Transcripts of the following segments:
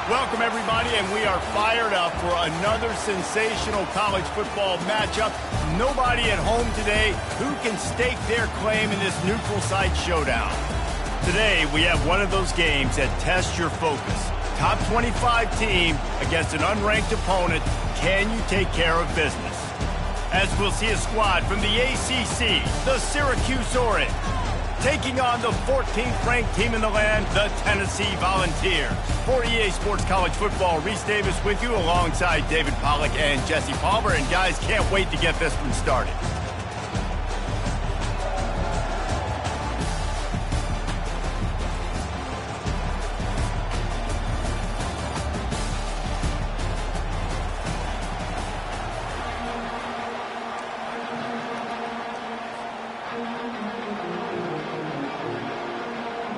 Welcome, everybody, and we are fired up for another sensational college football matchup. Nobody at home today who can stake their claim in this neutral site showdown. Today, we have one of those games that tests your focus. Top 25 team against an unranked opponent. Can you take care of business? As we'll see a squad from the ACC, the Syracuse Orange, taking on the 14th ranked team in the land, the Tennessee Volunteers. For EA Sports College Football, Reese Davis with you alongside David Pollack and Jesse Palmer. And guys, can't wait to get this one started.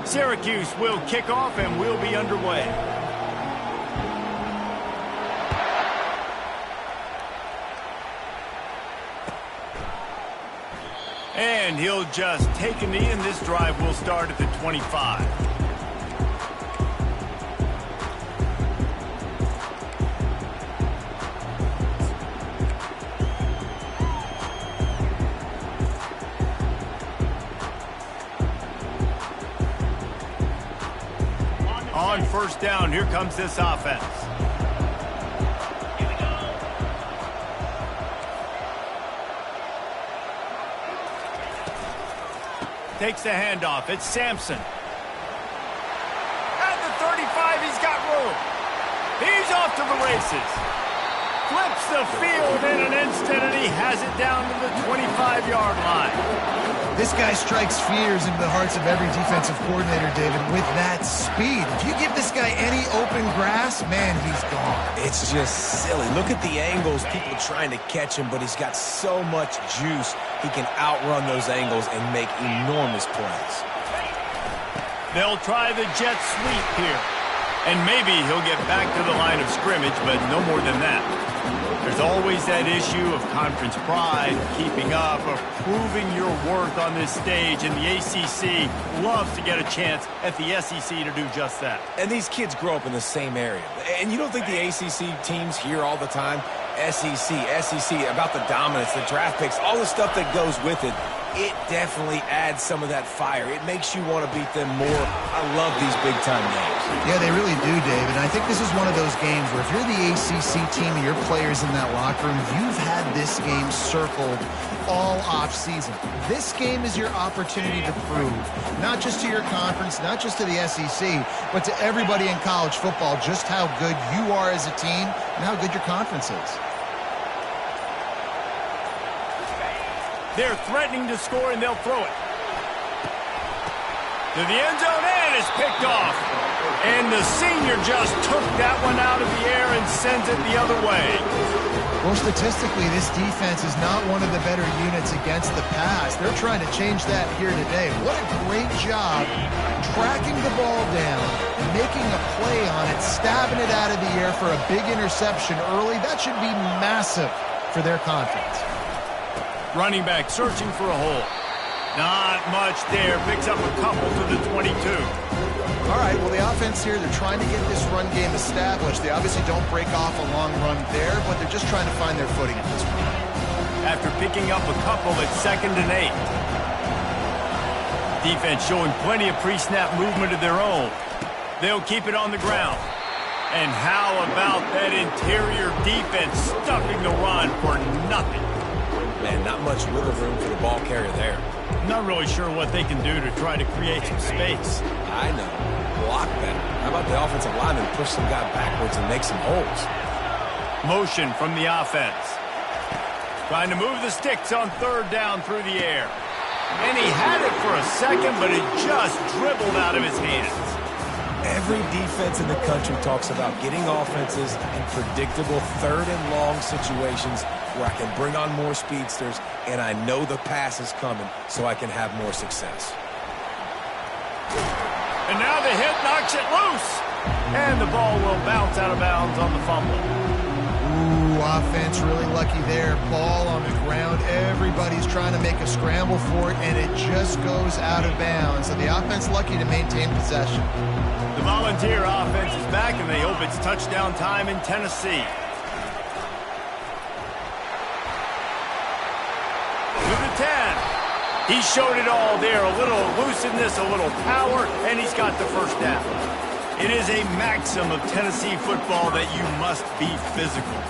Syracuse will kick off and we'll be underway. And he'll just take a knee, and this drive will start at the 25. On first down, here comes this offense. Here we go. Takes the handoff. It's Sampson. At the 35, he's got room. He's off to the races. Flips the field in an instant, and he has it down to the 25-yard line. This guy strikes fears into the hearts of every defensive coordinator, David, with that speed. If you give this guy any open grass, man, he's gone. It's just silly. Look at the angles, people trying to catch him, but he's got so much juice. He can outrun those angles and make enormous plays. They'll try the jet sweep here. And maybe he'll get back to the line of scrimmage, but no more than that. There's always that issue of conference pride, keeping up, of proving your worth on this stage, and the ACC loves to get a chance at the SEC to do just that. And these kids grow up in the same area. And you don't think the ACC teams hear all the time, SEC, about the dominance, the draft picks, all the stuff that goes with it. It definitely adds some of that fire. It makes you want to beat them more. I love these big-time games. Yeah, they really do, David. I think this is one of those games where if you're the ACC team and your players in that locker room, you've had this game circled all off-season. This game is your opportunity to prove, not just to your conference, not just to the SEC, but to everybody in college football, just how good you are as a team and how good your conference is. They're threatening to score, and they'll throw it. To the end zone, and it's picked off. And the senior just took that one out of the air and sends it the other way. Well, statistically, this defense is not one of the better units against the pass. They're trying to change that here today. What a great job tracking the ball down, making a play on it, stabbing it out of the air for a big interception early. That should be massive for their confidence. Running back searching for a hole. Not much there. Picks up a couple to the 22. All right, well, the offense here, they're trying to get this run game established. They obviously don't break off a long run there, but they're just trying to find their footing at this point. After picking up a couple, it's 2nd and 8. Defense showing plenty of pre-snap movement of their own. They'll keep it on the ground. And how about that interior defense stuffing the run for nothing? Man, not much wiggle room for the ball carrier there. Not really sure what they can do to try to create some space. I know. Block better. How about the offensive lineman push some guy backwards and make some holes? Motion from the offense. Trying to move the sticks on 3rd down through the air. And he had it for a second, but it just dribbled out of his hands. Every defense in the country talks about getting offenses in predictable 3rd and long situations where I can bring on more speedsters and I know the pass is coming so I can have more success. And now the hit knocks it loose. And the ball will bounce out of bounds on the fumble. Ooh, offense really lucky there. Ball on the ground. Everybody's trying to make a scramble for it, and it just goes out of bounds. So the offense lucky to maintain possession. The Volunteer offense is back, and they hope it's touchdown time in Tennessee. To the 10. He showed it all there. A little elusiveness, a little power, and he's got the first down. It is a maxim of Tennessee football that you must be physical.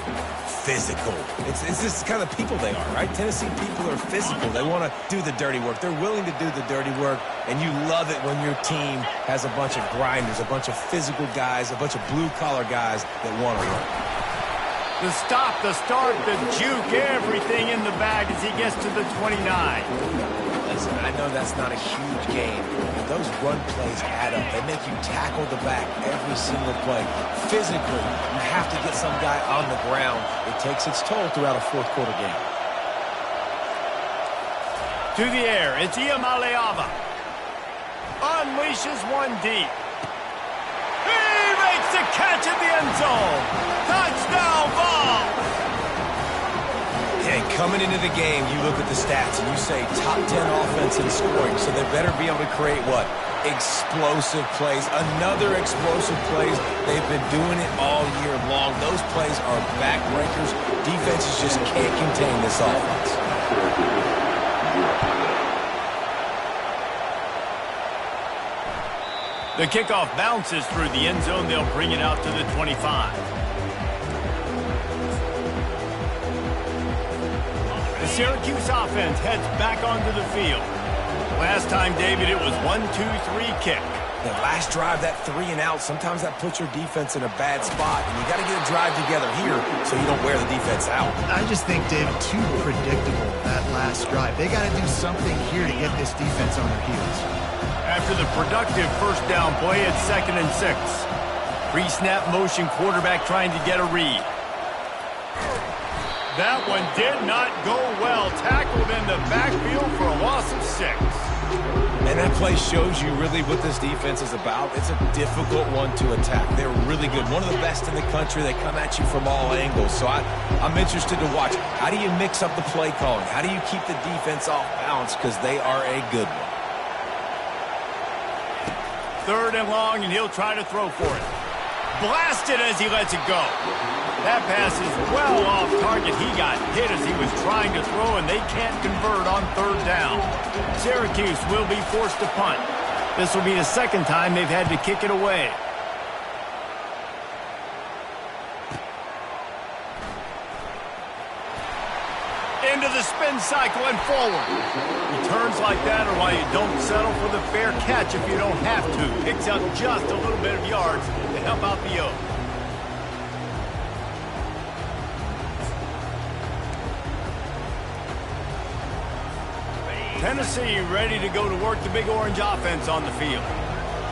Physical. It's this kind of people they are, right? Tennessee people are physical. They want to do the dirty work. They're willing to do the dirty work, and you love it when your team has a bunch of grinders, a bunch of physical guys, a bunch of blue-collar guys that want to work. The stop, the start, the juke, everything in the bag as he gets to the 29. Listen, I know that's not a huge game, but those run plays add up. They make you tackle the back every single play. Physically, you have to get some guy on the ground. It takes its toll throughout a fourth-quarter game. To the air, it's Iamaleava. Unleashes one deep. He makes the catch at the end zone. Touchdown ball. And coming into the game, you look at the stats and you say top 10 offense in scoring, so they better be able to create what? Explosive plays. Another explosive plays. They've been doing it all year long. Those plays are backbreakers. Defenses just can't contain this offense. The kickoff bounces through the end zone. They'll bring it out to the 25. The Syracuse offense heads back onto the field. Last time, David, it was 1-2-3 kick. The last drive, that 3 and out, sometimes that puts your defense in a bad spot, and you got to get a drive together here so you don't wear the defense out. I just think, David, too predictable, that last drive. They got to do something here to get this defense on their heels. After the productive first down play, it's 2nd and 6. Pre-snap motion, quarterback trying to get a read. That one did not go well. Tackled in the backfield for a loss of 6. And that play shows you really what this defense is about. It's a difficult one to attack. They're really good. One of the best in the country. They come at you from all angles. So I'm interested to watch. How do you mix up the play calling? How do you keep the defense off balance? Because they are a good one. 3rd and long, and he'll try to throw for it. Blasted as he lets it go. That pass is well off target. He got hit as he was trying to throw, and they can't convert on 3rd down. Syracuse will be forced to punt. This will be the 2nd time they've had to kick it away. Into the spin cycle and forward. Returns like that are why you don't settle for the fair catch if you don't have to. Picks up just a little bit of yards to help out the Oak. Tennessee ready to go to work the Big Orange offense on the field.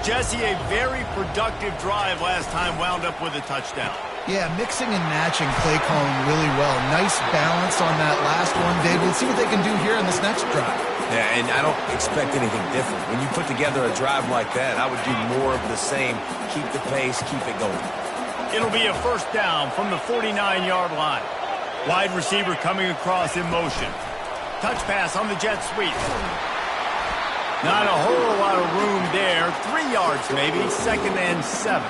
Jesse, a very productive drive last time wound up with a touchdown. Yeah, mixing and matching play calling really well. Nice balance on that last one, David. Let's see what they can do here in this next drive. Yeah, and I don't expect anything different. When you put together a drive like that, I would do more of the same. Keep the pace, keep it going. It'll be a first down from the 49-yard line. Wide receiver coming across in motion. Touch pass on the jet sweep. Not a whole lot of room there. 3 yards maybe, 2nd and 7.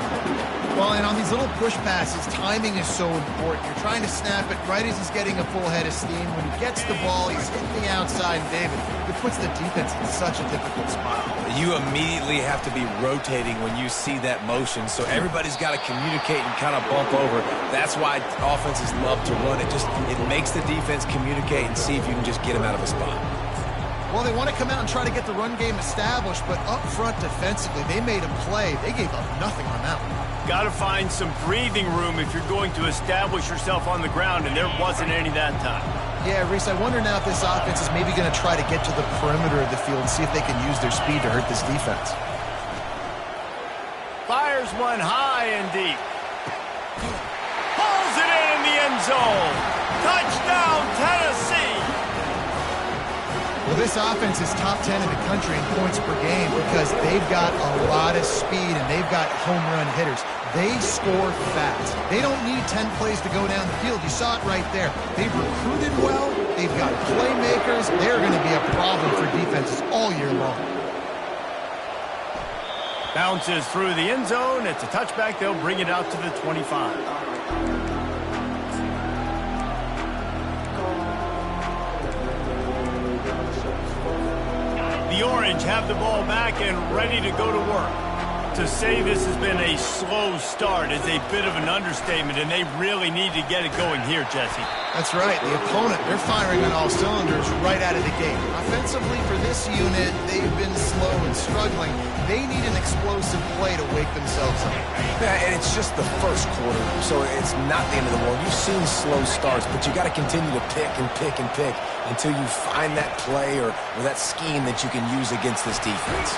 Well, and on these little push passes, timing is so important. You're trying to snap it right as he's getting a full head of steam. When he gets the ball, he's hitting the outside, David. It puts the defense in such a difficult spot. You immediately have to be rotating when you see that motion, so everybody's got to communicate and kind of bump over. That's why offenses love to run it. It makes the defense communicate and see if you can just get him out of a spot. Well, they want to come out and try to get the run game established, but up front defensively, they made a play. They gave up nothing on that one. Got to find some breathing room if you're going to establish yourself on the ground, and there wasn't any that time. Yeah, Reese, I wonder now if this offense is maybe going to try to get to the perimeter of the field and see if they can use their speed to hurt this defense. Fires one high and deep. Pulls it in the end zone. Touchdown, Tennessee! Well, this offense is top 10 in the country in points per game because they've got a lot of speed and they've got home run hitters. They score fast. They don't need 10 plays to go down the field. You saw it right there. They've recruited well. They've got playmakers. They're going to be a problem for defenses all year long. Bounces through the end zone. It's a touchback. They'll bring it out to the 25. The Orange have the ball back and ready to go to work. To say this has been a slow start is a bit of an understatement, and they really need to get it going here, Jesse. That's right. The opponent, they're firing on all cylinders right out of the gate. Offensively, for this unit, they've been slow and struggling. They need an explosive play to wake themselves up. Yeah, and it's just the first quarter, so it's not the end of the world. You've seen slow starts, but you got to continue to pick and pick and pick until you find that play or that scheme that you can use against this defense.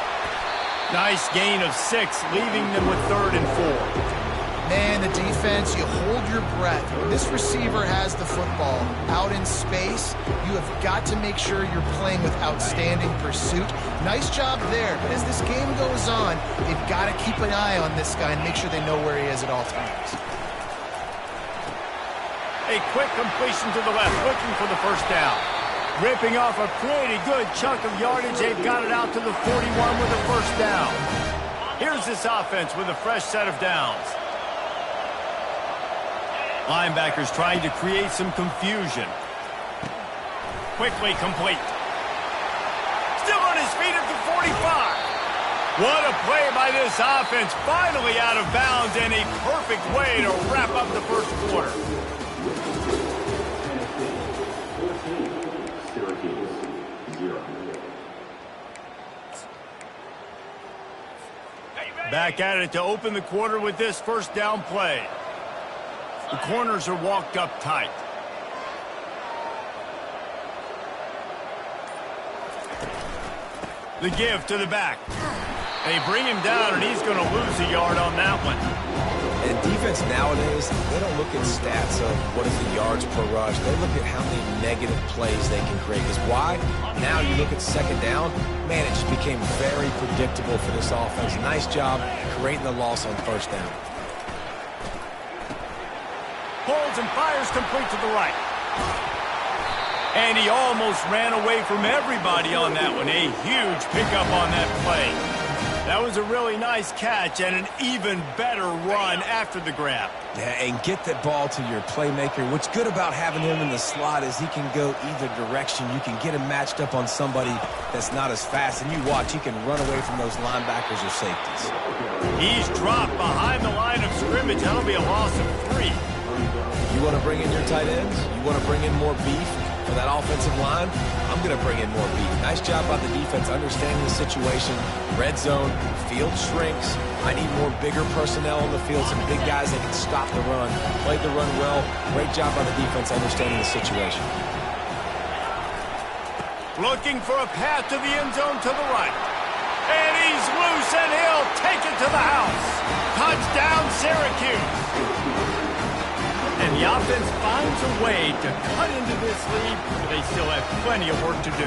Nice gain of 6, leaving them with 3rd and 4. Man, the defense, you hold your breath. When this receiver has the football out in space, you have got to make sure you're playing with outstanding pursuit. Nice job there, but as this game goes on, they've got to keep an eye on this guy and make sure they know where he is at all times. A quick completion to the left, looking for the first down. Ripping off a pretty good chunk of yardage. They've got it out to the 41 with a first down. Here's this offense with a fresh set of downs. Linebackers trying to create some confusion. Quickly complete. Still on his feet at the 45. What a play by this offense. Finally out of bounds and a perfect way to wrap up the first quarter. Syracuse, 0. Back at it to open the quarter with this first down play. The corners are walked up tight. The give to the back. They bring him down, and he's going to lose a yard on that one. And defense nowadays, they don't look at stats of what is the yards per rush. They look at how many negative plays they can create. Because why? Now you look at second down, man, it just became very predictable for this offense. Nice job creating the loss on first down. Holds and fires complete to the right. And he almost ran away from everybody on that one. A huge pickup on that play. That was a really nice catch and an even better run after the grab. Yeah, and get that ball to your playmaker. What's good about having him in the slot is he can go either direction. You can get him matched up on somebody that's not as fast, and you watch, he can run away from those linebackers or safeties. He's dropped behind the line of scrimmage. That'll be a loss of 3. You want to bring in your tight ends? You want to bring in more beef for that offensive line? I'm going to bring in more beef. Nice job by the defense understanding the situation. Red zone, field shrinks. I need more bigger personnel on the field, some big guys that can stop the run. Played the run well. Great job by the defense understanding the situation. Looking for a path to the end zone to the right. And he's loose, and he'll take it to the house. Touchdown, Syracuse. And the offense finds a way to cut into this lead, but they still have plenty of work to do.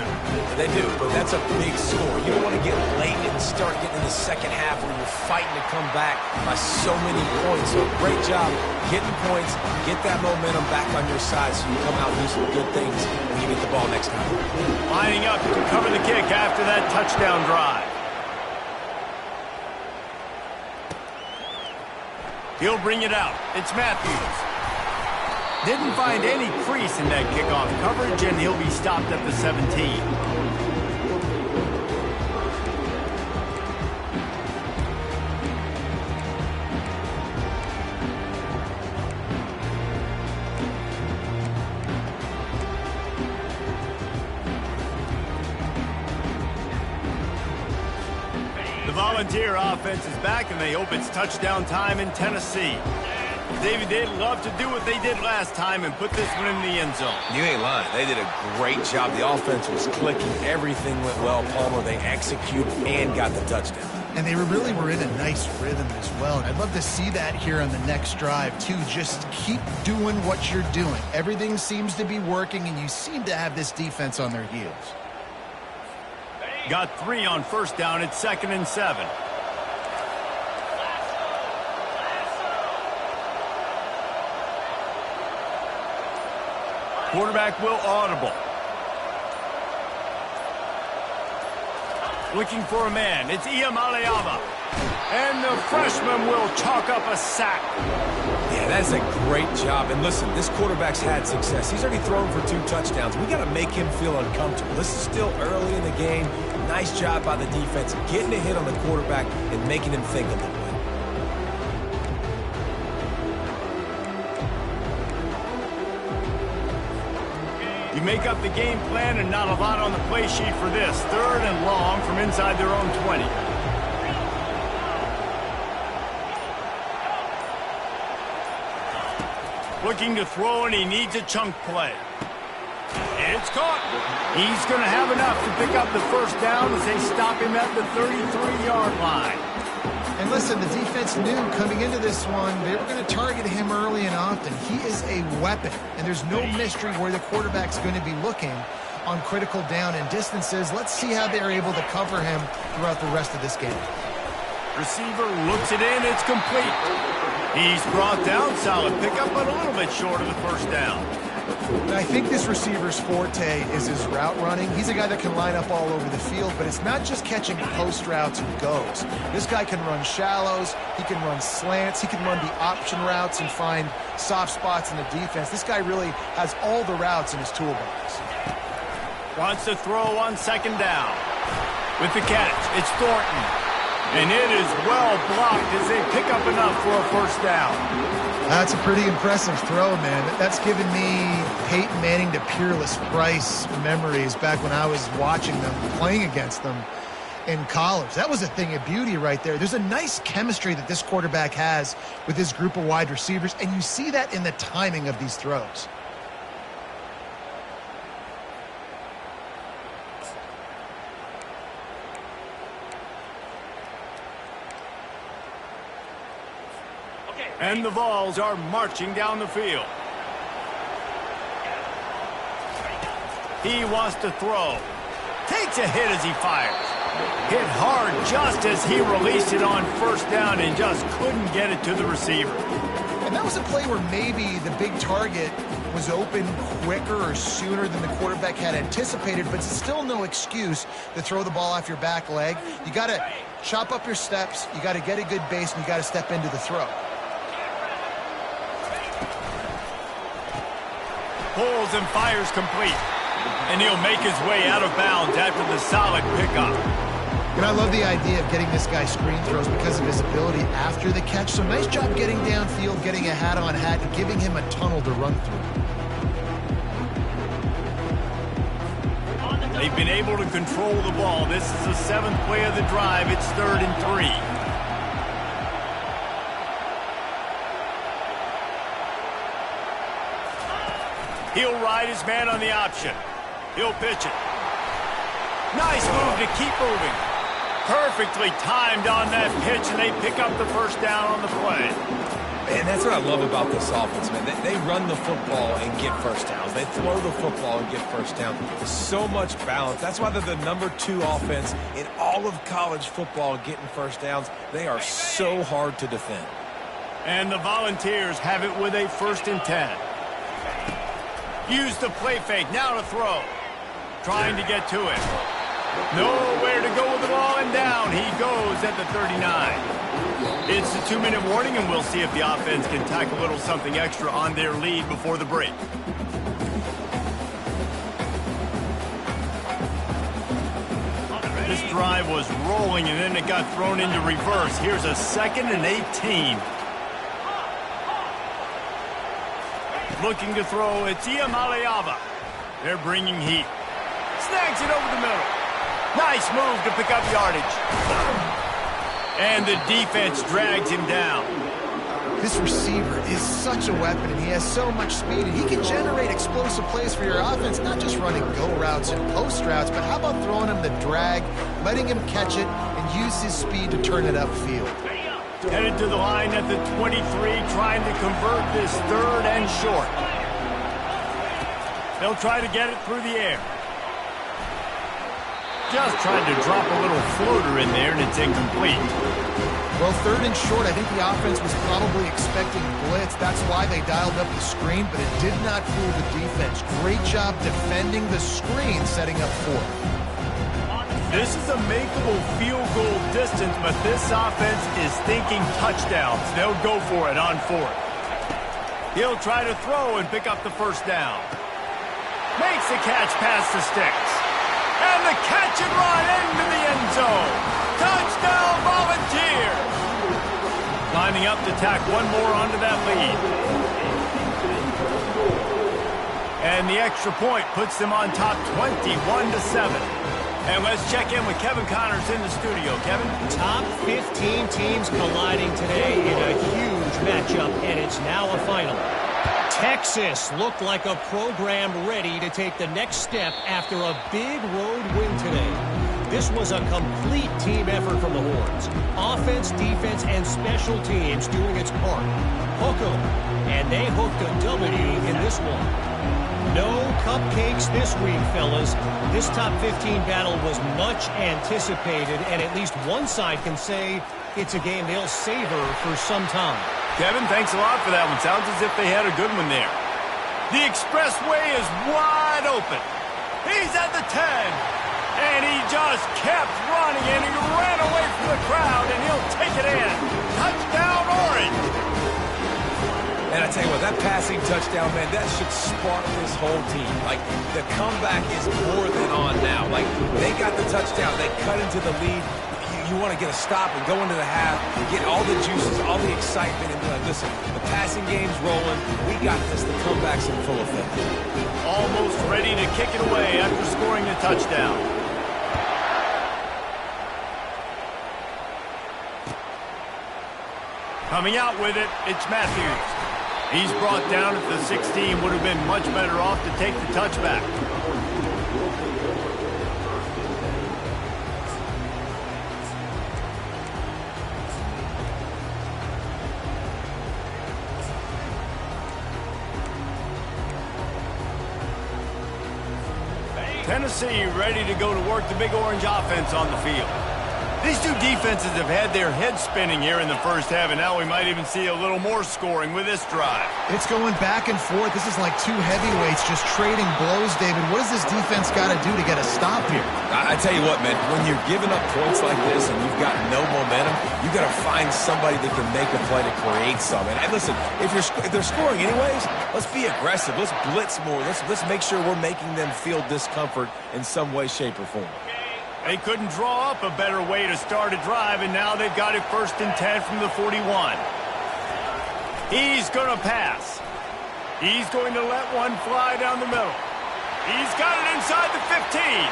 They do, but that's a big score. You don't want to get late and start getting in the second half where you're fighting to come back by so many points. So great job getting points, get that momentum back on your side so you come out and do some good things when you get the ball next time. Lining up to cover the kick after that touchdown drive. He'll bring it out. It's Matthews. Didn't find any crease in that kickoff coverage, and he'll be stopped at the 17. The Volunteer offense is back, and they hope it's touchdown time in Tennessee. David, they'd love to do what they did last time and put this one in the end zone. You ain't lying. They did a great job. The offense was clicking. Everything went well, Palmer. They executed and got the touchdown. And they really were in a nice rhythm as well. And I'd love to see that here on the next drive, too. Just keep doing what you're doing. Everything seems to be working, and you seem to have this defense on their heels. Got 3 on first down. It's 2nd and 7. Quarterback will audible. Looking for a man. It's Iamaleava. And the freshman will chalk up a sack. Yeah, that's a great job. And listen, this quarterback's had success. He's already thrown for 2 touchdowns. We got to make him feel uncomfortable. This is still early in the game. Nice job by the defense, getting a hit on the quarterback and making him think a little bit. You make up the game plan and not a lot on the play sheet for this. 3rd and long from inside their own 20. Looking to throw, and he needs a chunk play. It's caught. He's going to have enough to pick up the first down as they stop him at the 33-yard line. And listen, the defense knew coming into this one they were going to target him early and often. He is a weapon, and there's no mystery where the quarterback's going to be looking on critical down and distances. Let's see how they're able to cover him throughout the rest of this game. Receiver looks it in. It's complete. He's brought down. Solid pickup, but a little bit short of the first down. And I think this receiver's forte is his route running. He's a guy that can line up all over the field, but it's not just catching post routes and goes. This guy can run shallows, he can run slants, he can run the option routes and find soft spots in the defense. This guy really has all the routes in his toolbox. Wants to throw on 2nd down. With the catch, it's Thornton. And it is well blocked as they pick up enough for a first down. That's a pretty impressive throw, man. That's given me Peyton Manning to Peerless Price memories back when I was watching them, playing against them in college. That was a thing of beauty right there. There's a nice chemistry that this quarterback has with his group of wide receivers, and you see that in the timing of these throws. And the Vols are marching down the field. He wants to throw. Takes a hit as he fires. Hit hard just as he released it on first down and just couldn't get it to the receiver. And that was a play where maybe the big target was open quicker or sooner than the quarterback had anticipated, but still no excuse to throw the ball off your back leg. You got to chop up your steps, you got to get a good base, and you got to step into the throw. Pulls and fires complete. And he'll make his way out of bounds after the solid pickup. And I love the idea of getting this guy screen throws because of his ability after the catch. So nice job getting downfield, getting a hat-on hat, and giving him a tunnel to run through. They've been able to control the ball. This is the 7th play of the drive. It's 3rd and 3. He'll ride his man on the option. He'll pitch it. Nice move to keep moving. Perfectly timed on that pitch, and they pick up the first down on the play. Man, that's what I love about this offense, man. They run the football and get first downs. They throw the football and get first down. So much balance. That's why they're the #2 offense in all of college football getting first downs. They are so hard to defend. And the Volunteers have it with a 1st and 10. Use the play fake, now to throw. Trying to get to it. Nowhere to go with the ball, and down he goes at the 39. It's a 2-minute warning, and we'll see if the offense can tack a little something extra on their lead before the break. This drive was rolling, and then it got thrown into reverse. Here's a 2nd and 18. Looking to throw, it's Iamaleava. They're bringing heat. Snags it over the middle. Nice move to pick up yardage. And the defense drags him down. This receiver is such a weapon, and he has so much speed, and he can generate explosive plays for your offense, not just running go routes and post routes, but how about throwing him the drag, letting him catch it, and use his speed to turn it upfield. Headed to the line at the 23, trying to convert this 3rd and short. They'll try to get it through the air. Just tried to drop a little floater in there, and it's incomplete. Well, 3rd and short, I think the offense was probably expecting blitz. That's why they dialed up the screen, but it did not fool the defense. Great job defending the screen, setting up 4th. This is a makeable field goal distance, but this offense is thinking touchdowns. They'll go for it on 4th. He'll try to throw and pick up the 1st down. Makes the catch past the sticks. And the catch and run into the end zone. Touchdown, Volunteers! Lining up to tack one more onto that lead. And the extra point puts them on top 21-7. And let's check in with Kevin Connors in the studio. Kevin? Top 15 teams colliding today in a huge matchup, and it's now a final. Texas looked like a program ready to take the next step after a big road win today. This was a complete team effort from the Horns. Offense, defense, and special teams doing its part. Hook 'em, and they hooked a W in this one. No cupcakes this week, fellas. This top 15 battle was much anticipated, and at least one side can say it's a game they'll savor for some time. Kevin, thanks a lot for that one. Sounds as if they had a good one there. The expressway is wide open. He's at the 10. And he just kept running, and he ran away from the crowd, and he'll take it in. Touchdown, Orange. And I tell you what, that passing touchdown, man, that should spark this whole team. Like, the comeback is more than on now. Like, they got the touchdown. They cut into the lead. You want to get a stop and go into the half, get all the juices, all the excitement, and be like, listen, the passing game's rolling. We got this. The comeback's in full effect. Almost ready to kick it away after scoring the touchdown. Coming out with it, it's Matthews. He's brought down at the 16. Would have been much better off to take the touchback. Tennessee ready to go to work the Big Orange offense on the field. These two defenses have had their heads spinning here in the first half, and now we might even see a little more scoring with this drive. It's going back and forth. This is like two heavyweights just trading blows, David. What does this defense got to do to get a stop here? I tell you what, man, when you're giving up points like this and you've got no momentum, you got to find somebody that can make a play to create something. And listen, if they're scoring anyways, let's be aggressive. Let's blitz more. Let's make sure we're making them feel discomfort in some way, shape, or form. They couldn't draw up a better way to start a drive, and now they've got it 1st and 10 from the 41. He's going to pass. He's going to let one fly down the middle. He's got it inside the 15.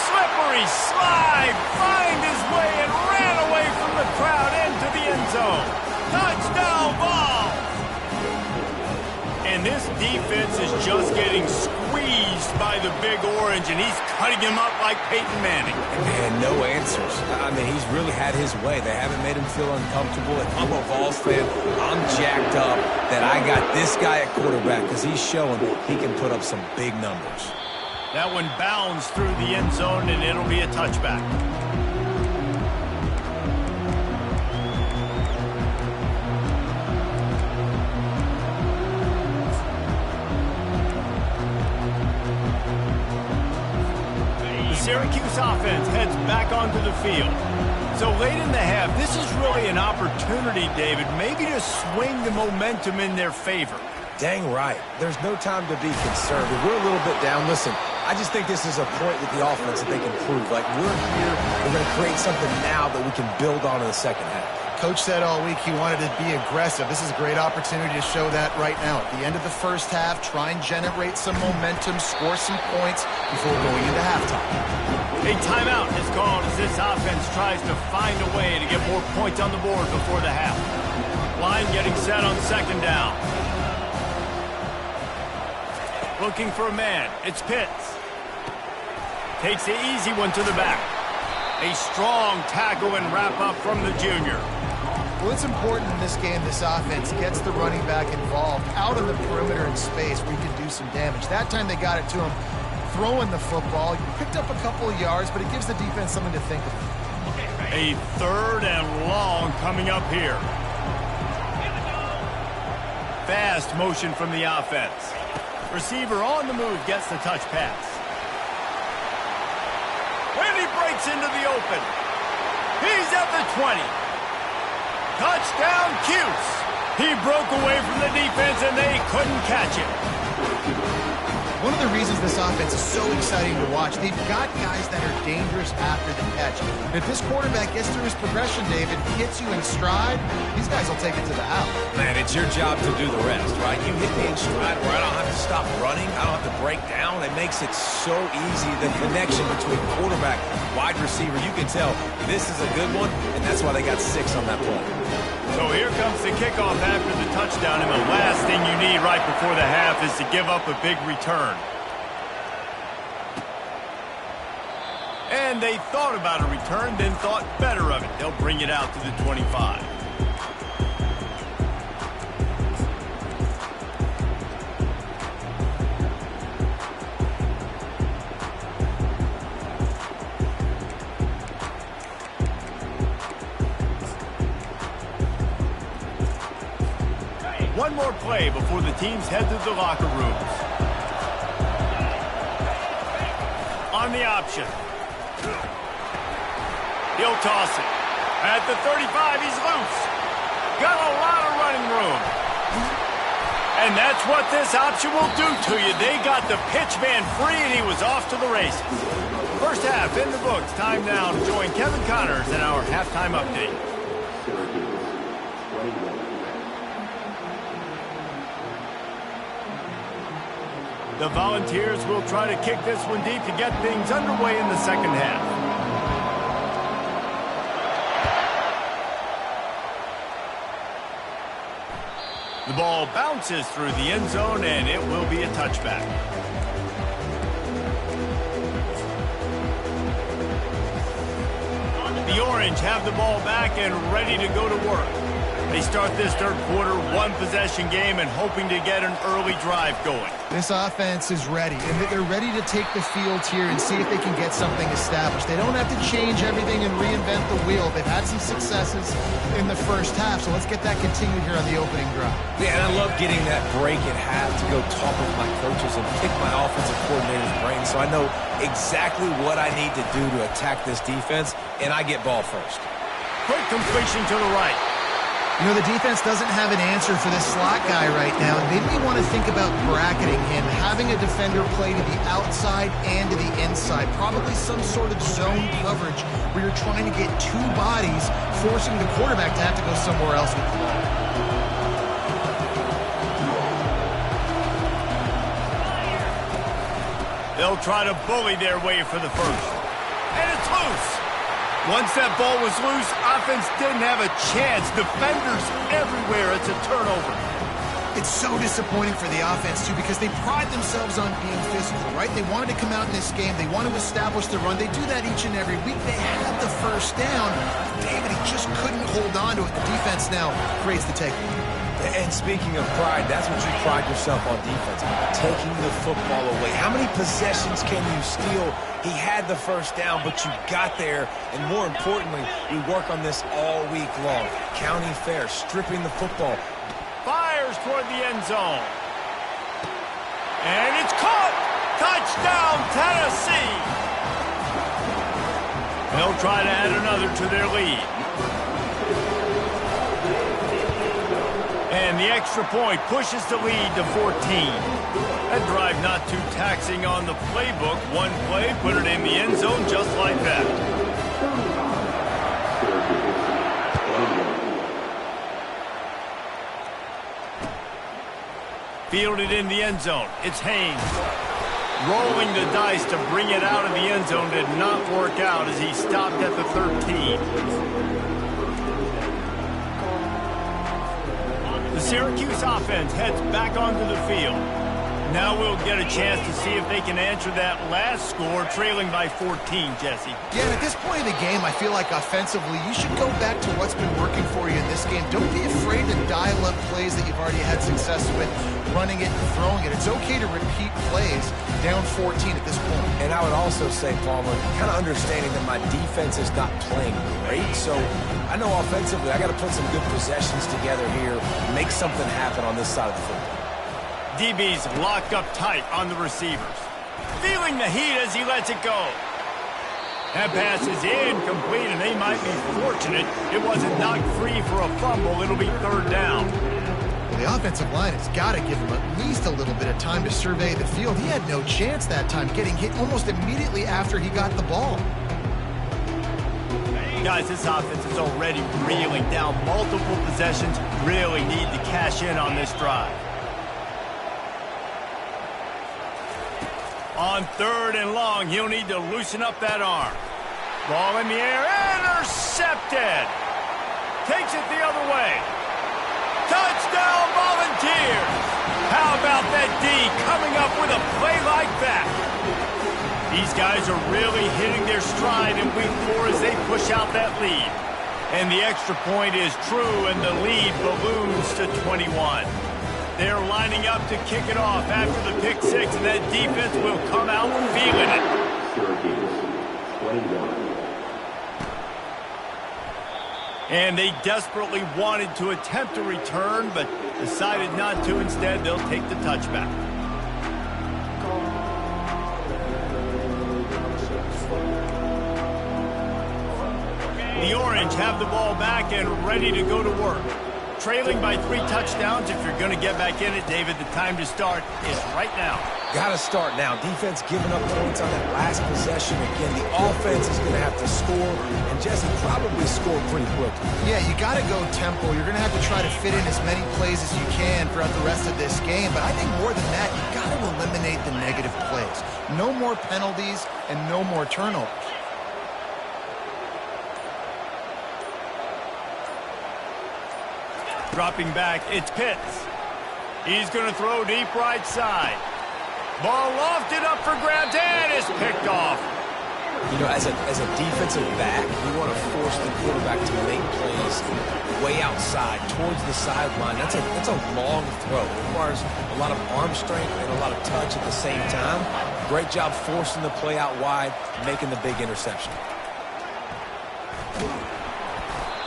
Slippery slide, find his way and ran away from the crowd into the end zone. Touchdown ball. And this defense is just getting squeezed by the Big Orange, and he's cutting him up like Peyton Manning. And no answers. I mean, he's really had his way. They haven't made him feel uncomfortable. And I'm a Vols fan. I'm jacked up that I got this guy at quarterback because he's showing he can put up some big numbers. That one bounds through the end zone, and it'll be a touchback. Syracuse offense heads back onto the field. So late in the half, this is really an opportunity, David, maybe to swing the momentum in their favor. Dang right. There's no time to be conservative. We're a little bit down. Listen, I just think this is a point with the offense that they can prove. Like, we're here, we're going to create something now that we can build on in the second half. Coach said all week he wanted to be aggressive. This is a great opportunity to show that right now. At the end of the first half, try and generate some momentum, score some points before going into halftime. A timeout is called as this offense tries to find a way to get more points on the board before the half. Line getting set on 2nd down. Looking for a man. It's Pitts. Takes the easy one to the back. A strong tackle and wrap-up from the junior. Well, it's important in this game this offense gets the running back involved out on the perimeter in space where you can do some damage. That time they got it to him throwing the football. You picked up a couple of yards, but it gives the defense something to think about. A 3rd and long coming up here. Fast motion from the offense. Receiver on the move gets the touch pass. And he breaks into the open. He's at the 20. Touchdown, Cuse. He broke away from the defense, and they couldn't catch him. One of the reasons this offense is so exciting to watch, they've got guys that are dangerous after the catch. If this quarterback gets through his progression, David, hits you in stride, these guys will take it to the house. Man, it's your job to do the rest, right? You hit me in stride where I don't have to stop running. I don't have to break down. It makes it so easy. The connection between quarterback and wide receiver, you can tell this is a good one, and that's why they got 6 on that play. So here comes the kickoff after the touchdown, and the last thing you need right before the half is to give up a big return. And they thought about a return, then thought better of it. They'll bring it out to the 25. One more play before the teams head to the locker rooms. On the option. He'll toss it. At the 35, he's loose. Got a lot of running room. And that's what this option will do to you. They got the pitch man free, and he was off to the races. First half in the books. Time now to join Kevin Connors in our halftime update. Syracuse 21. The Volunteers will try to kick this one deep to get things underway in the second half. The ball bounces through the end zone, and it will be a touchback. The Orange have the ball back and ready to go to work. They start this third quarter one-possession game and hoping to get an early drive going. This offense is ready, and they're ready to take the field here and see if they can get something established. They don't have to change everything and reinvent the wheel. They've had some successes in the first half, so let's get that continued here on the opening drive. Yeah, and I love getting that break at half to go talk with my coaches and pick my offensive coordinator's brain so I know exactly what I need to do to attack this defense, and I get ball first. Quick completion to the right. You know, the defense doesn't have an answer for this slot guy right now. They may want to think about bracketing him, having a defender play to the outside and to the inside. Probably some sort of zone coverage where you're trying to get 2 bodies, forcing the quarterback to have to go somewhere else with the ball. They'll try to bully their way for the first. And it's loose. Once that ball was loose, offense didn't have a chance. Defenders everywhere. It's a turnover. It's so disappointing for the offense, too, because they pride themselves on being physical, right? They wanted to come out in this game. They want to establish the run. They do that each and every week. They had the first down. David, he just couldn't hold on to it. The defense now creates the takeaway. And speaking of pride, that's what you pride yourself on defense, taking the football away. How many possessions can you steal? He had the first down, but you got there, and more importantly, we work on this all week long. County fair, stripping the football. Fires toward the end zone. And it's caught! Touchdown, Tennessee! They'll try to add another to their lead. And the extra point pushes the lead to 14. That drive not too taxing on the playbook. One play, put it in the end zone just like that. Fielded in the end zone. It's Haynes. Rolling the dice to bring it out of the end zone did not work out as he stopped at the 13. The Syracuse offense heads back onto the field. Now we'll get a chance to see if they can answer that last score, trailing by 14, Jesse. Yeah, and at this point of the game, I feel like offensively, you should go back to what's been working for you in this game. Don't be afraid to dial up plays that you've already had success with, running it and throwing it. It's okay to repeat plays down 14 at this point. And I would also say, Palmer, kind of understanding that my defense is not playing great, so I know offensively I got to put some good possessions together here, make something happen on this side of the football. DB's locked up tight on the receivers. Feeling the heat as he lets it go. That pass is incomplete, and they might be fortunate it wasn't knocked free for a fumble. It'll be third down. Well, the offensive line has got to give him at least a little bit of time to survey the field. He had no chance that time, getting hit almost immediately after he got the ball. Guys, this offense is already reeling down multiple possessions. Really need to cash in on this drive. On third and long, he'll need to loosen up that arm. Ball in the air, intercepted. Takes it the other way. Touchdown, Volunteers. How about that D coming up with a play like that? These guys are really hitting their stride in week 4 as they push out that lead. And the extra point is true, and the lead balloons to 21. They're lining up to kick it off after the pick 6, and that defense will come out feeling it. Syracuse, 21. And they desperately wanted to attempt a return, but decided not to. Instead, they'll take the touchback. The Orange have the ball back and ready to go to work. Trailing by 3 touchdowns. If you're going to get back in it, David, the time to start is right now. Got to start now. Defense giving up points on that last possession. Again, the offense is going to have to score, and Jesse probably score pretty quickly. Yeah, you got to go tempo. You're going to have to try to fit in as many plays as you can throughout the rest of this game. But I think more than that, you got to eliminate the negative plays. No more penalties and no more turnovers. Dropping back, it's Pitts. He's going to throw deep right side. Ball lofted up for grabs, and is picked off. You know, as a defensive back, you want to force the quarterback to make plays way outside, towards the sideline. That's a long throw. It requires a lot of arm strength and a lot of touch at the same time. Great job forcing the play out wide, making the big interception.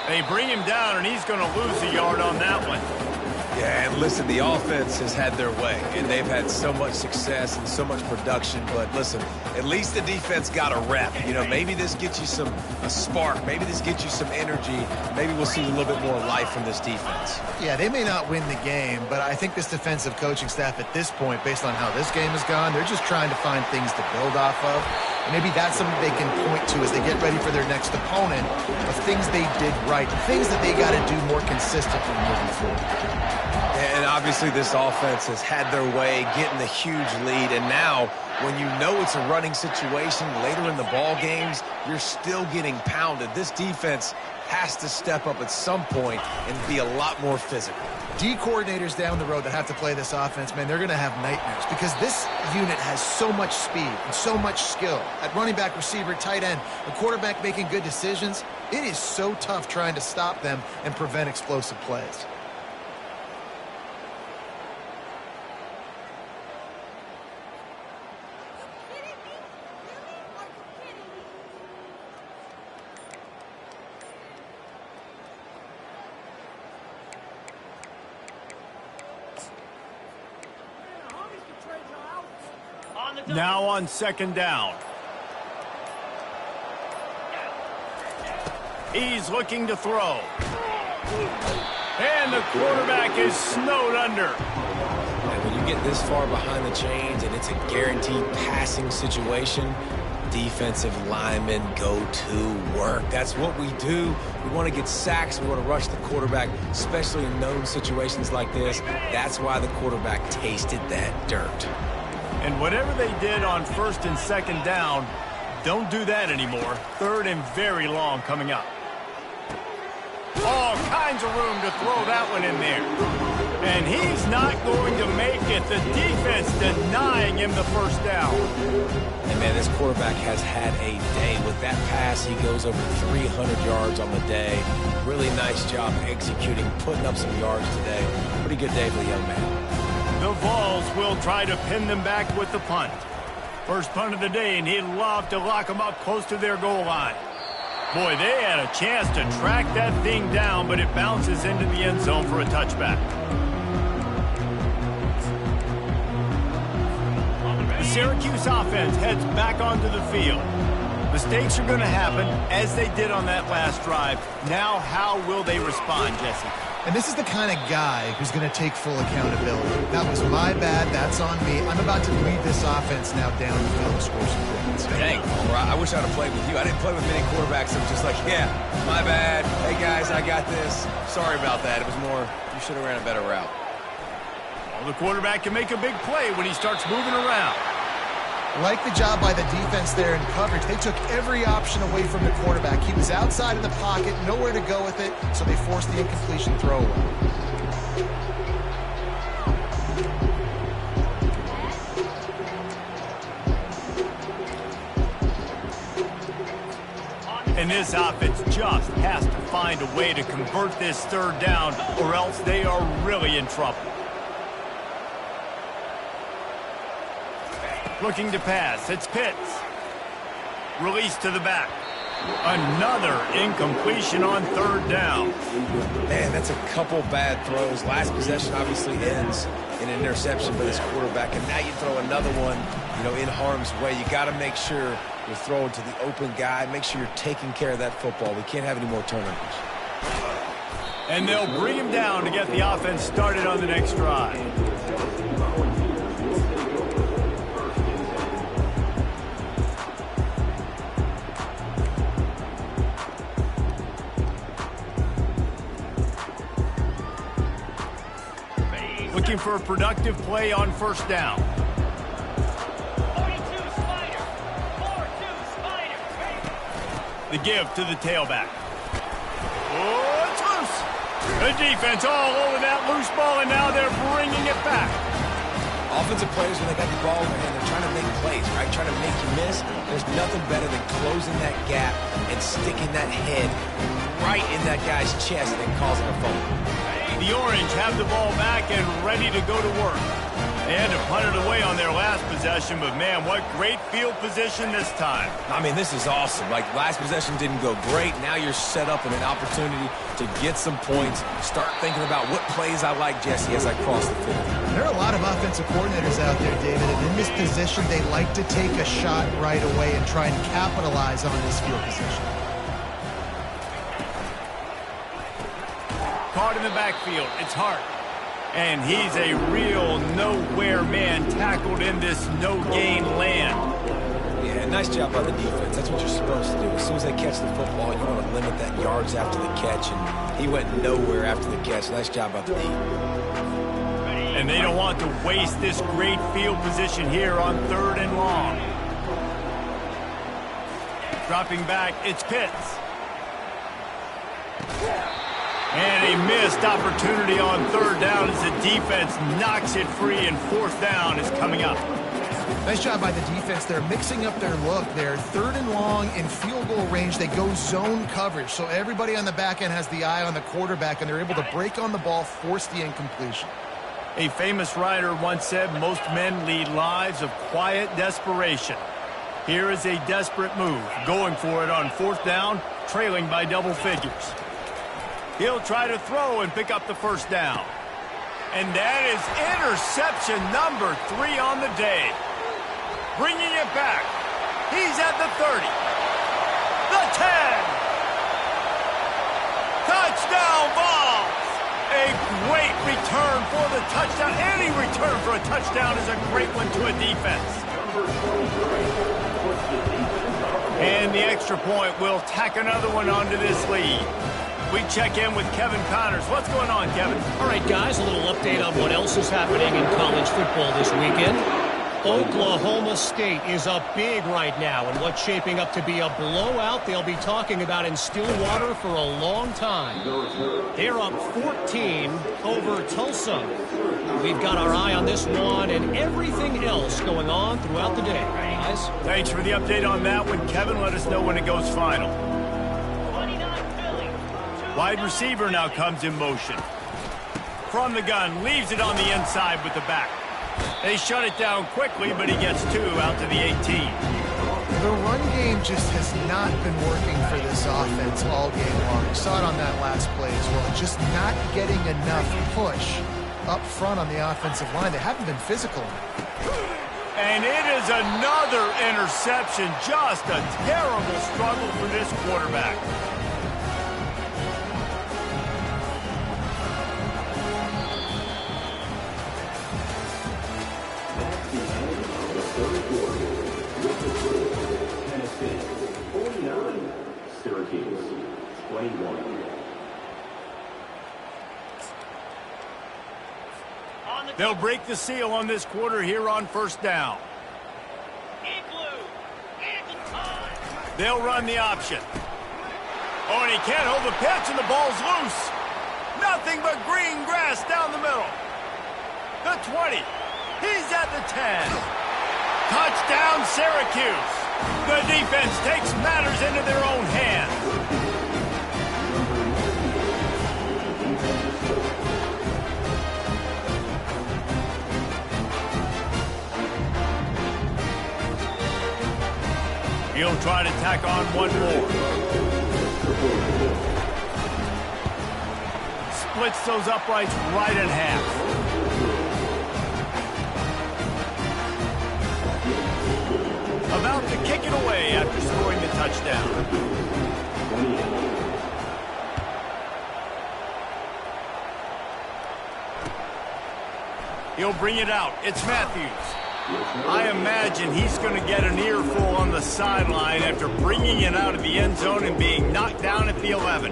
They bring him down, and he's going to lose a yard on that one. Yeah, and listen, the offense has had their way, and they've had so much success and so much production. But listen, at least the defense got a rep. You know, maybe this gets you a spark. Maybe this gets you some energy. Maybe we'll see a little bit more life from this defense. Yeah, they may not win the game, but I think this defensive coaching staff at this point, based on how this game has gone, they're just trying to find things to build off of. And maybe that's something they can point to as they get ready for their next opponent, of things they did right, things that they got to do more consistently moving forward. And obviously this offense has had their way, getting the huge lead. And now, when you know it's a running situation later in the ball games, you're still getting pounded. This defense has to step up at some point and be a lot more physical. D coordinators down the road that have to play this offense, man, they're going to have nightmares because this unit has so much speed and so much skill. At running back, receiver, tight end, the quarterback making good decisions, it is so tough trying to stop them and prevent explosive plays. Now on second down. He's looking to throw. And the quarterback is snowed under. And when you get this far behind the chains and it's a guaranteed passing situation, defensive linemen go to work. That's what we do. We want to get sacks. We want to rush the quarterback, especially in known situations like this. That's why the quarterback tasted that dirt. And whatever they did on first and second down, don't do that anymore. Third and very long coming up. All kinds of room to throw that one in there. And he's not going to make it. The defense denying him the first down. And, man, this quarterback has had a day. With that pass, he goes over 300 yards on the day. Really nice job executing, putting up some yards today. Pretty good day for the young man. The Vols will try to pin them back with the punt. First punt of the day, and he'd love to lock them up close to their goal line. Boy, they had a chance to track that thing down, but it bounces into the end zone for a touchback. The Syracuse offense heads back onto the field. Mistakes are going to happen, as they did on that last drive. Now, how will they respond, Jesse? And this is the kind of guy who's going to take full accountability. That was my bad. That's on me. I'm about to lead this offense now down the field and score some points. Dang, I wish I'd have played with you. I didn't play with many quarterbacks. I'm just like, yeah, my bad. Hey, guys, I got this. Sorry about that. It was more, you should have ran a better route. Well, the quarterback can make a big play when he starts moving around. Like the job by the defense there in coverage. They took every option away from the quarterback. He was outside of the pocket, nowhere to go with it, so they forced the incompletion throw away. And this offense just has to find a way to convert this third down, or else they are really in trouble. Looking to pass. It's Pitts. Release to the back. Another incompletion on third down. Man, that's a couple bad throws. Last possession obviously ends in an interception for this quarterback, and now you throw another one, in harm's way. You got to make sure you're throwing to the open guy. Make sure you're taking care of that football. We can't have any more turnovers. And they'll bring him down to get the offense started on the next drive. Looking for a productive play on first down. 42 Spider. 4-2 Spider. The give to the tailback. Oh, it's loose. The defense all over that loose ball, and now they're bringing it back. Offensive players, when they got the ball in their hand, they're trying to make plays, right? Trying to make you miss. There's nothing better than closing that gap and sticking that head right in that guy's chest and causing a fumble. The Orange have the ball back and ready to go to work. They had to punt it away on their last possession, but man, what great field position this time. I mean, this is awesome. Like, last possession didn't go great. Now you're set up in an opportunity to get some points. Start thinking about what plays I like, Jesse, as I cross the field. There are a lot of offensive coordinators out there, David, and in this position, they like to take a shot right away and try and capitalize on this field position. Caught in the backfield. It's Hart. And he's a real nowhere man tackled in this no-gain land. Yeah, nice job by the defense. That's what you're supposed to do. As soon as they catch the football, you want to limit that yards after the catch, and he went nowhere after the catch. Nice job by the D. And they don't want to waste this great field position here on third and long. Dropping back, it's Pitts. And a missed opportunity on third down as the defense knocks it free, and fourth down is coming up. Nice job by the defense. They're mixing up their look. They're third and long in field goal range. They go zone coverage, so everybody on the back end has the eye on the quarterback, and they're able to break on the ball, force the incompletion. A famous writer once said, most men lead lives of quiet desperation. Here is a desperate move, going for it on fourth down, trailing by double figures. He'll try to throw and pick up the first down. And that is interception number 3 on the day. Bringing it back. He's at the 30. The 10. Touchdown Vols. A great return for the touchdown. Any return for a touchdown is a great one to a defense. And the extra point will tack another one onto this lead. We check in with Kevin Connors. What's going on, Kevin? All right, guys, a little update on what else is happening in college football this weekend. Oklahoma State is up big right now in what's shaping up to be a blowout they'll be talking about in Stillwater for a long time. They're up 14 over Tulsa. We've got our eye on this one and everything else going on throughout the day. Guys? Thanks for the update on that one, Kevin. Let us know when it goes final. 29 Philly. Wide receiver now comes in motion. From the gun, leaves it on the inside with the back. They shut it down quickly, but he gets 2 out to the 18. The run game just has not been working for this offense all game long. We saw it on that last play as well. Just not getting enough push up front on the offensive line. They haven't been physical. And it is another interception. Just a terrible struggle for this quarterback. Syracuse, 21. They'll break the seal on this quarter here on first down. They'll run the option. Oh, and he can't hold the pitch, and the ball's loose. Nothing but green grass down the middle. The 20. He's at the 10. Touchdown, Syracuse. The defense takes matters into their own hands. He'll try to tack on one more. Splits those uprights right in half. About to kick it away after scoring the touchdown. He'll bring it out. It's Matthews. I imagine he's going to get an earful on the sideline after bringing it out of the end zone and being knocked down at the 11.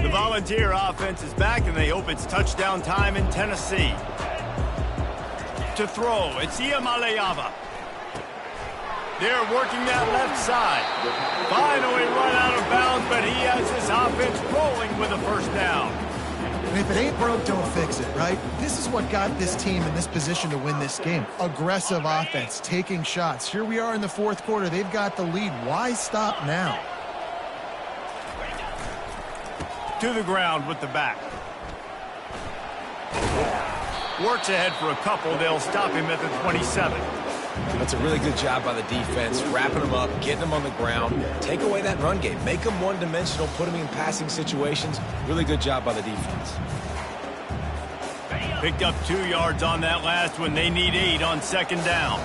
The Volunteer offense is back, and they hope it's touchdown time in Tennessee. To throw, it's Iamaleava. They're working that left side. Finally run out of bounds, but he has this offense rolling with a first down. And if it ain't broke, don't fix it, right? This is what got this team in this position to win this game. Aggressive offense, taking shots. Here we are in the fourth quarter. They've got the lead. Why stop now? To the ground with the back. Works ahead for a couple. They'll stop him at the 27. That's a really good job by the defense, wrapping them up, getting them on the ground. Take away that run game. Make them one-dimensional, put them in passing situations. Really good job by the defense. Picked up 2 yards on that last one. They need 8 on second down.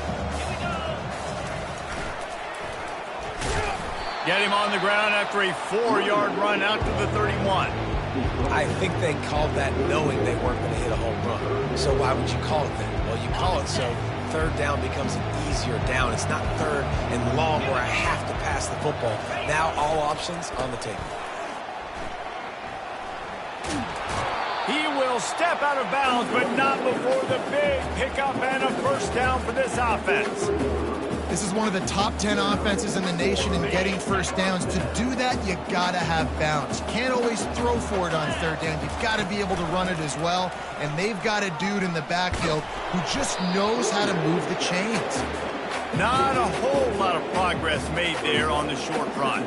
Get him on the ground after a 4-yard run out to the 31. I think they called that knowing they weren't going to hit a home run. So why would you call it that? Well, you call it so third down becomes an easier down. It's not third and long where I have to pass the football. Now all options on the table. He will step out of bounds, but not before the big pickup and a first down for this offense. This is one of the top 10 offenses in the nation in getting first downs. To do that, you got to have balance. You can't always throw for it on third down. You've got to be able to run it as well. And they've got a dude in the backfield who just knows how to move the chains. Not a whole lot of progress made there on the short run.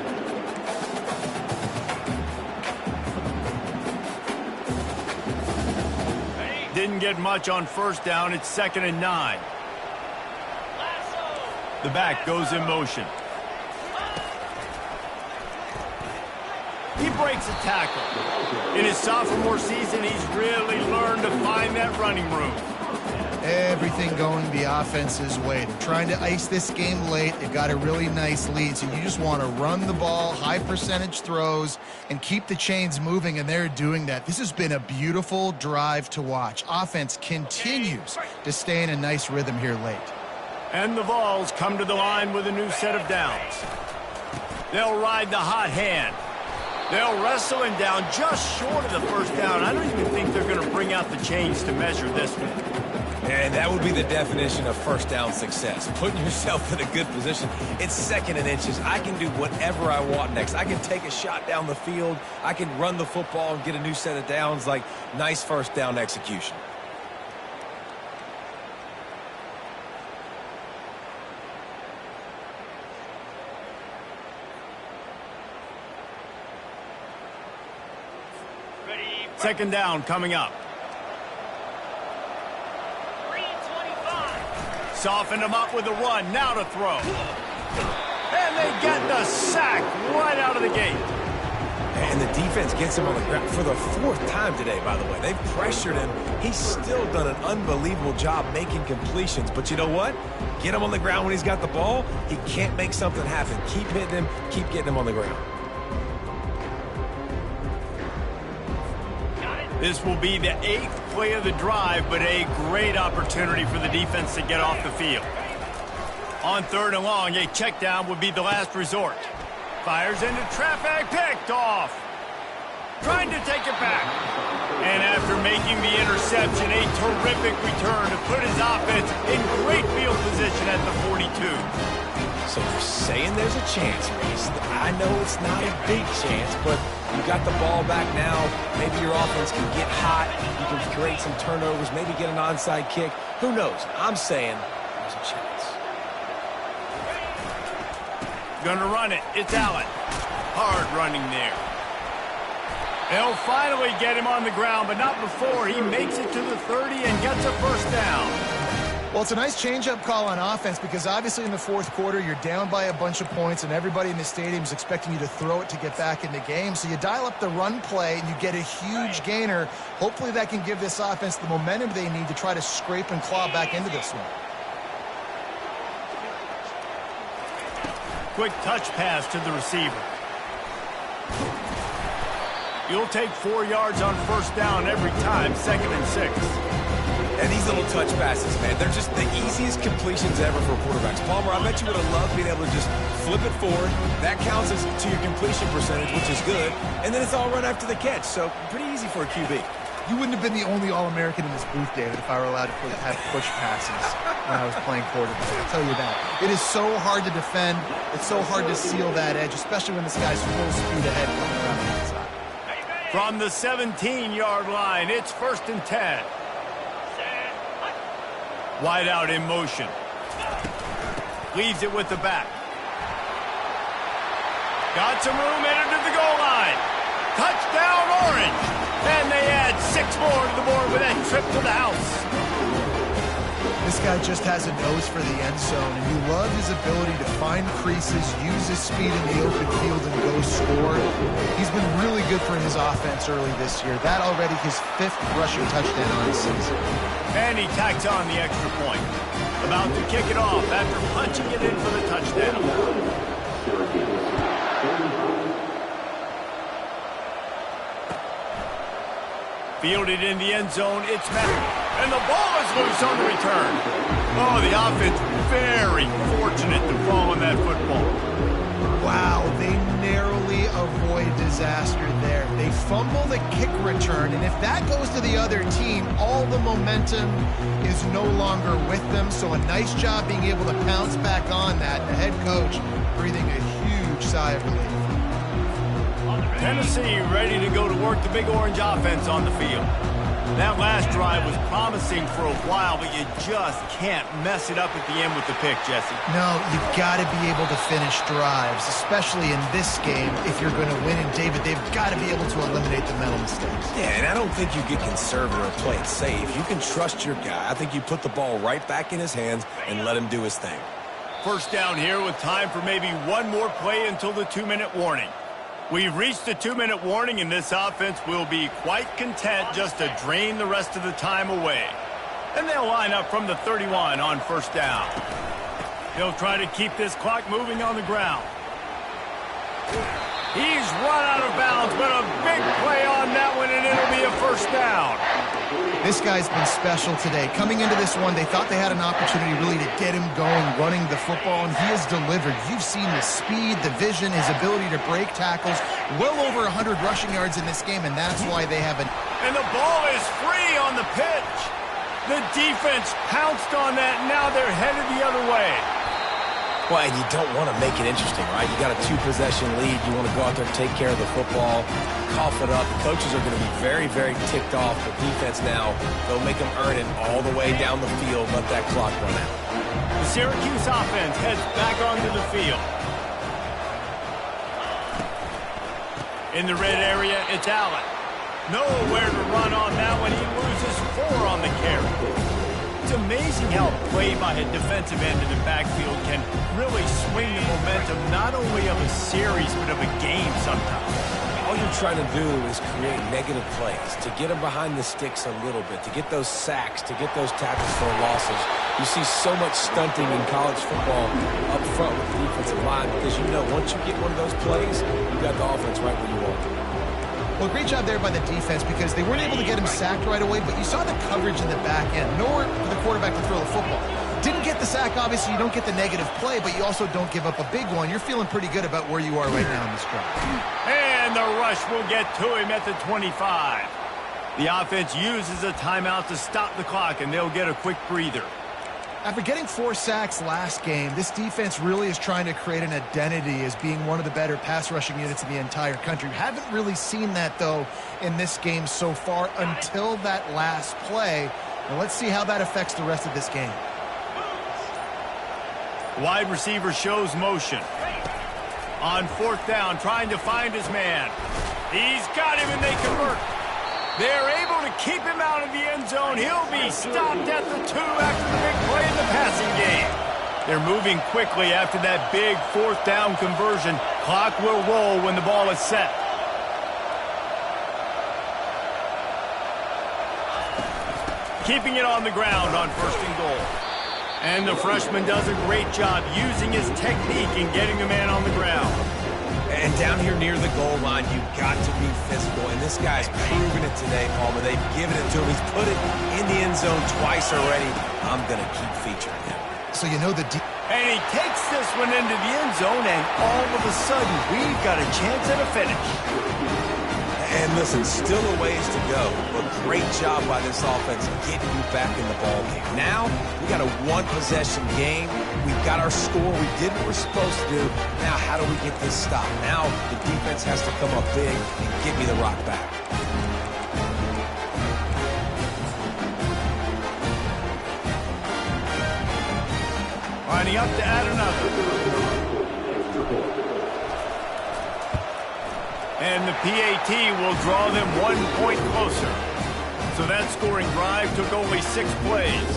Didn't get much on first down. It's 2nd and 9. The back goes in motion. He breaks a tackle. In his sophomore season, he's really learned to find that running room. Everything going the offense's way. They're trying to ice this game late. They've got a really nice lead, so you just want to run the ball, high percentage throws, and keep the chains moving, and they're doing that. This has been a beautiful drive to watch. Offense continues to stay in a nice rhythm here late. And the Vols come to the line with a new set of downs. They'll ride the hot hand. They'll wrestle him down just short of the first down. I don't even think they're going to bring out the chains to measure this one. And that would be the definition of first down success. Putting yourself in a good position. It's 2nd and inches. I can do whatever I want next. I can take a shot down the field. I can run the football and get a new set of downs. Like, nice first down execution. Second down coming up. 3:25. Softened him up with a run. Now to throw. And they get the sack right out of the gate. And the defense gets him on the ground for the 4th time today, by the way. They've pressured him. He's still done an unbelievable job making completions. But you know what? Get him on the ground when he's got the ball. He can't make something happen. Keep hitting him. Keep getting him on the ground. This will be the 8th play of the drive, but a great opportunity for the defense to get off the field. On 3rd and long, a check down would be the last resort. Fires into traffic, picked off. Trying to take it back. And after making the interception, a terrific return to put his offense in great field position at the 42. So you're saying there's a chance, Reese. I know it's not a big chance, but you got the ball back now. Maybe your offense can get hot. You can create some turnovers, maybe get an onside kick. Who knows? I'm saying there's a chance. Gonna run it. It's Allen. Hard running there. They'll finally get him on the ground, but not before he makes it to the 30 and gets a first down. Well, it's a nice change-up call on offense because obviously in the 4th quarter, you're down by a bunch of points and everybody in the stadium is expecting you to throw it to get back in the game. So you dial up the run play and you get a huge gainer. Hopefully that can give this offense the momentum they need to try to scrape and claw back into this one. Quick touch pass to the receiver. You'll take 4 yards on first down every time, 2nd and 6. And these little touch passes, man, they're just the easiest completions ever for quarterbacks. Palmer, I bet you would have loved being able to just flip it forward. That counts as to your completion percentage, which is good. And then it's all run after the catch, so pretty easy for a QB. You wouldn't have been the only All-American in this booth, David, if I were allowed to have push passes when I was playing quarterback. I'll tell you that. It is so hard to defend. It's so hard to seal that edge, especially when this guy's full speed ahead coming around the inside. From the 17-yard line, it's 1st and 10. Wide out in motion. Leaves it with the back. Got some room, entered to the goal line. Touchdown, Orange. And they add 6 more to the board with that trip to the house. This guy just has a nose for the end zone, and you love his ability to find creases, use his speed in the open field, and go score. He's been really good for his offense early this year. That already his 5th rushing touchdown on the season. And he tacks on the extra point. About to kick it off after punching it in for the touchdown. Fielded in the end zone, it's Matt. And the ball is loose on the return. Oh, the offense very fortunate to fall on that football. Wow, they narrowly avoid disaster there. They fumble the kick return, and if that goes to the other team, all the momentum is no longer with them. So a nice job being able to pounce back on that. The head coach breathing a huge sigh of relief. Tennessee ready to go to work the Big Orange offense on the field. That last drive was promising for a while, but you just can't mess it up at the end with the pick, Jesse. No, you've got to be able to finish drives, especially in this game if you're going to win. And, David, they've got to be able to eliminate the mental mistakes. Yeah, and I don't think you get conservative or play it safe. You can trust your guy. I think you put the ball right back in his hands and let him do his thing. First down here with time for maybe one more play until the 2-minute warning. We've reached the 2-minute warning, and this offense will be quite content just to drain the rest of the time away. And they'll line up from the 31 on first down. They'll try to keep this clock moving on the ground. He's run out of bounds, but a big play on that one, and it'll be a first down. This guy's been special today. Coming into this one, they thought they had an opportunity really to get him going, running the football, and he has delivered. You've seen the speed, the vision, his ability to break tackles. Well over 100 rushing yards in this game, and that's why they have an... And the ball is free on the pitch. The defense pounced on that, and now they're headed the other way. Well, and you don't want to make it interesting, right? You got a 2-possession lead. You want to go out there and take care of the football, cough it up. The coaches are going to be very, very ticked off. The defense now, they'll make them earn it all the way down the field, let that clock run out. The Syracuse offense heads back onto the field. In the red area, it's Allen. Nowhere to run on that one. He loses 4 on the carry. It's amazing how play by a defensive end in the backfield can really swing the momentum not only of a series but of a game sometimes. All you're trying to do is create negative plays, to get them behind the sticks a little bit, to get those sacks, to get those tackles for losses. You see so much stunting in college football up front with the defensive line because you know once you get one of those plays, you got the offense right where you want it. Well, great job there by the defense because they weren't able to get him sacked right away, but you saw the coverage in the back end. Nowhere for the quarterback to throw the football. Didn't get the sack, obviously. You don't get the negative play, but you also don't give up a big one. You're feeling pretty good about where you are right now in this drive. And the rush will get to him at the 25. The offense uses a timeout to stop the clock, and they'll get a quick breather. After getting 4 sacks last game, this defense really is trying to create an identity as being one of the better pass rushing units in the entire country. Haven't really seen that, though, in this game so far until that last play. Now let's see how that affects the rest of this game. Wide receiver shows motion. On 4th down, trying to find his man. He's got him, and they convert. They're able to keep him out of the end zone. He'll be stopped at the 2 after the big play in the passing game. They're moving quickly after that big 4th down conversion. Clock will roll when the ball is set. Keeping it on the ground on 1st and goal. And the freshman does a great job using his technique and getting the man on the ground. And down here near the goal line, you've got to be physical. And this guy's proven it today, Palmer. They've given it to him. He's put it in the end zone twice already. I'm going to keep featuring him. So you know the... And he takes this one into the end zone, and all of a sudden, we've got a chance at a finish. And listen, still a ways to go, but great job by this offense getting you back in the ball game. Now, we got a 1-possession game. We've got our score. We did what we're supposed to do. Now, how do we get this stopped? Now, the defense has to come up big and give me the rock back. Lining up to add another. And the PAT will draw them 1 point closer. So that scoring drive took only 6 plays.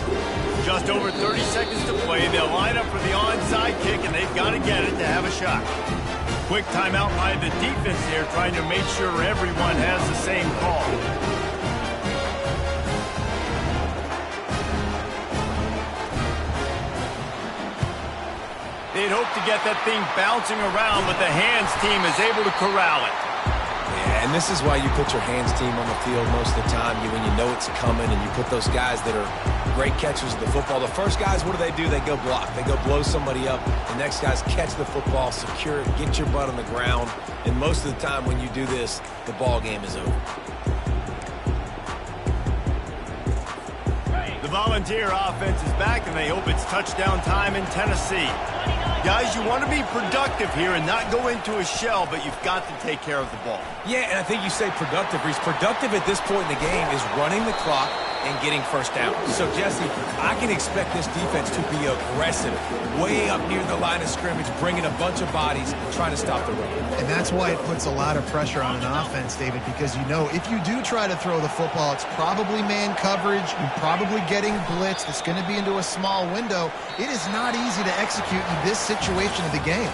Just over 30 seconds to play. They'll line up for the onside kick, and they've got to get it to have a shot. Quick timeout by the defense here, trying to make sure everyone has the same call. They'd hope to get that thing bouncing around, but the hands team is able to corral it. Yeah, and this is why you put your hands team on the field most of the time. When you know it's coming, and you put those guys that are great catchers of the football. The first guys, what do? They go block. They go blow somebody up. The next guys catch the football, secure it, get your butt on the ground. And most of the time when you do this, the ball game is over. The Volunteer offense is back, and they hope it's touchdown time in Tennessee. Guys, you want to be productive here and not go into a shell, but you've got to take care of the ball. Yeah, and I think you say productive, Reese. Productive at this point in the game is running the clock and getting first down. So, Jesse, I can expect this defense to be aggressive, way up near the line of scrimmage, bringing a bunch of bodies, trying to stop the run. And that's why it puts a lot of pressure on an offense, David, because you know if you do try to throw the football, it's probably man coverage, you're probably getting blitzed, it's going to be into a small window. It is not easy to execute in this situation of the game.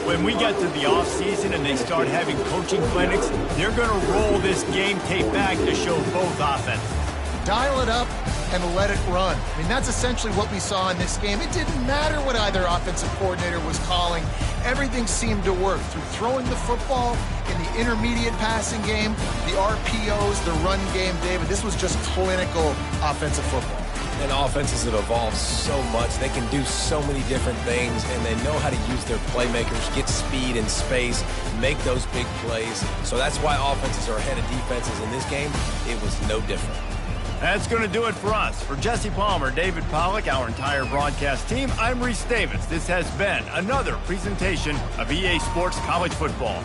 When we get to the offseason and they start having coaching clinics, they're going to roll this game tape back to show both offenses. Dial it up and let it run. I mean, that's essentially what we saw in this game. It didn't matter what either offensive coordinator was calling. Everything seemed to work through throwing the football in the intermediate passing game, the RPOs, the run game. David, this was just clinical offensive football. And offenses have evolved so much. They can do so many different things, and they know how to use their playmakers, get speed and space, make those big plays. So that's why offenses are ahead of defenses in this game. It was no different. That's going to do it for us. For Jesse Palmer, David Pollack, our entire broadcast team, I'm Reese Davis. This has been another presentation of EA Sports College Football.